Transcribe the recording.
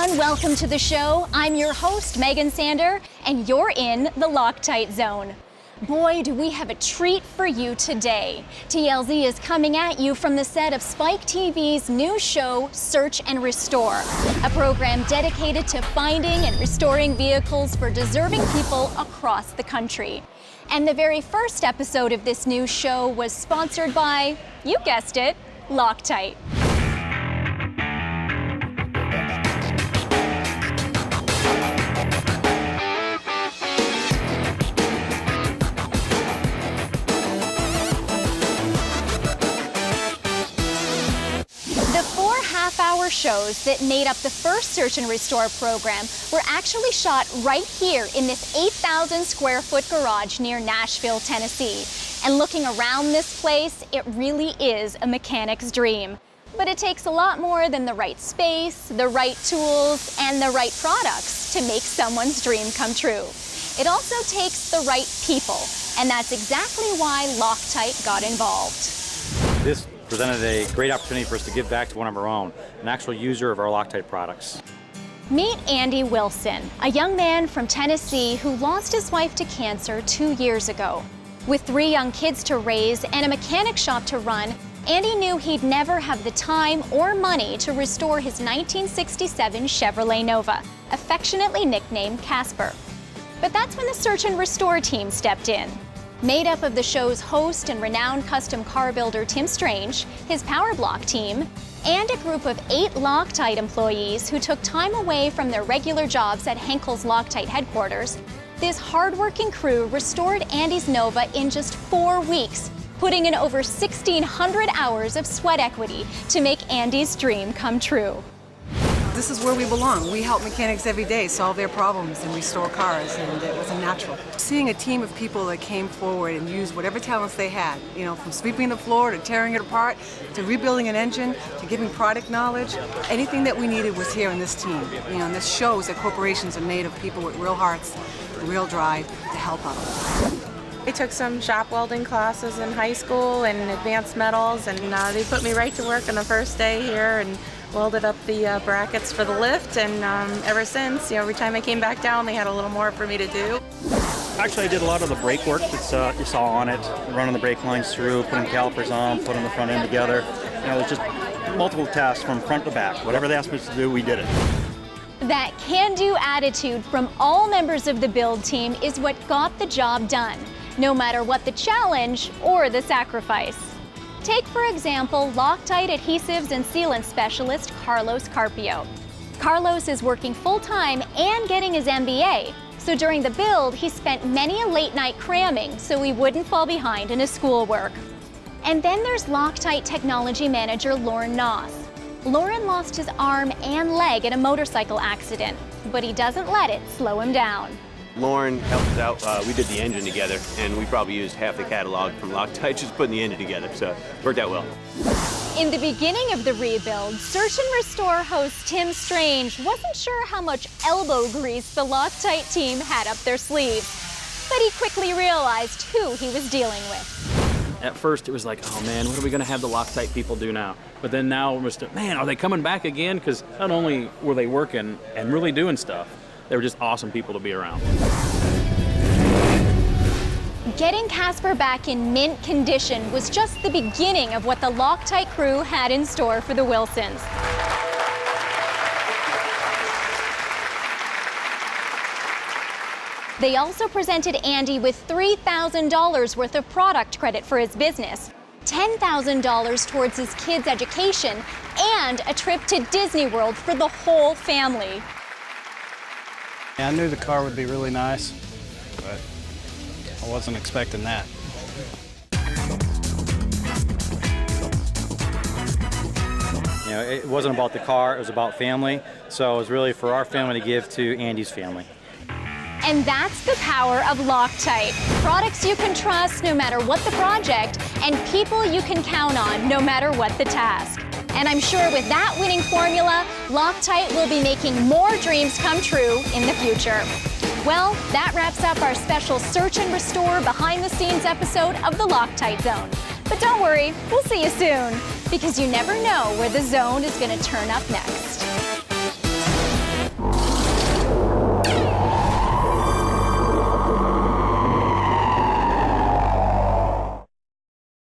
everyone, welcome to the show. I'm your host, Meagan Sander, and you're in the Loctite Zone. Boy, do we have a treat for you today. TLZ is coming at you from the set of Spike TV's new show, Search and Restore, a program dedicated to finding and restoring vehicles for deserving people across the country. And the very first episode of this new show was sponsored by, you guessed it, Loctite. The 4 half-hour shows that made up the first Search and Restore program were actually shot right here in this 8,000 square foot garage near Nashville, Tennessee. And looking around this place, it really is a mechanic's dream. But it takes a lot more than the right space, the right tools, and the right products to make someone's dream come true. It also takes the right people, and that's exactly why Loctite got involved. This presented a great opportunity for us to give back to one of our own, an actual user of our Loctite products. Meet Andy Wilson, a young man from Tennessee who lost his wife to cancer 2 years ago. With 3 young kids to raise and a mechanic shop to run, Andy knew he'd never have the time or money to restore his 1967 Chevrolet Nova, affectionately nicknamed Casper. But that's when the Search and Restore team stepped in. Made up of the show's host and renowned custom car builder Tim Strange, his Power Block team, and a group of 8 Loctite employees who took time away from their regular jobs at Henkel's Loctite headquarters, this hardworking crew restored Andy's Nova in just 4 weeks, putting in over 1,600 hours of sweat equity to make Andy's dream come true. This is where we belong. We help mechanics every day solve their problems and restore cars, and it was a natural. Seeing a team of people that came forward and used whatever talents they had, you know, from sweeping the floor to tearing it apart, to rebuilding an engine, to giving product knowledge, anything that we needed was here in this team. You know, and this shows that corporations are made of people with real hearts, real drive to help out. I took some shop welding classes in high school and advanced metals, and they put me right to work on the first day here and welded up the brackets for the lift, and ever since, every time I came back down, they had a little more for me to do. Actually, I did a lot of the brake work that you saw on it, running the brake lines through, putting calipers on, putting the front end together. You know, it was just multiple tasks from front to back. Whatever they asked us to do, we did it. That can-do attitude from all members of the build team is what got the job done, no matter what the challenge or the sacrifice. Take, for example, Loctite adhesives and sealant specialist Carlos Carpio. Carlos is working full-time and getting his MBA, so during the build, he spent many a late night cramming so he wouldn't fall behind in his schoolwork. And then there's Loctite technology manager Lauren Noss. Lauren lost his arm and leg in a motorcycle accident, but he doesn't let it slow him down. Lauren helped us out. We did the engine together, and we probably used half the catalog from Loctite just putting the engine together, so it worked out well. In the beginning of the rebuild, Search and Restore host Tim Strange wasn't sure how much elbow grease the Loctite team had up their sleeves, but he quickly realized who he was dealing with. At first it was like, oh man, what are we going to have the Loctite people do now? But then now we're just, man, are they coming back again? Because not only were they working and really doing stuff, they were just awesome people to be around. Getting Casper back in mint condition was just the beginning of what the Loctite crew had in store for the Wilsons. They also presented Andy with $3,000 worth of product credit for his business, $10,000 towards his kids' education, and a trip to Disney World for the whole family. I knew the car would be really nice, but I wasn't expecting that. You know, it wasn't about the car, it was about family, so it was really for our family to give to Andy's family. And that's the power of Loctite. Products you can trust no matter what the project, and people you can count on no matter what the task. And I'm sure with that winning formula, Loctite will be making more dreams come true in the future. Well, that wraps up our special Search and Restore behind-the-scenes episode of the Loctite Zone. But don't worry, we'll see you soon, because you never know where the zone is going to turn up next.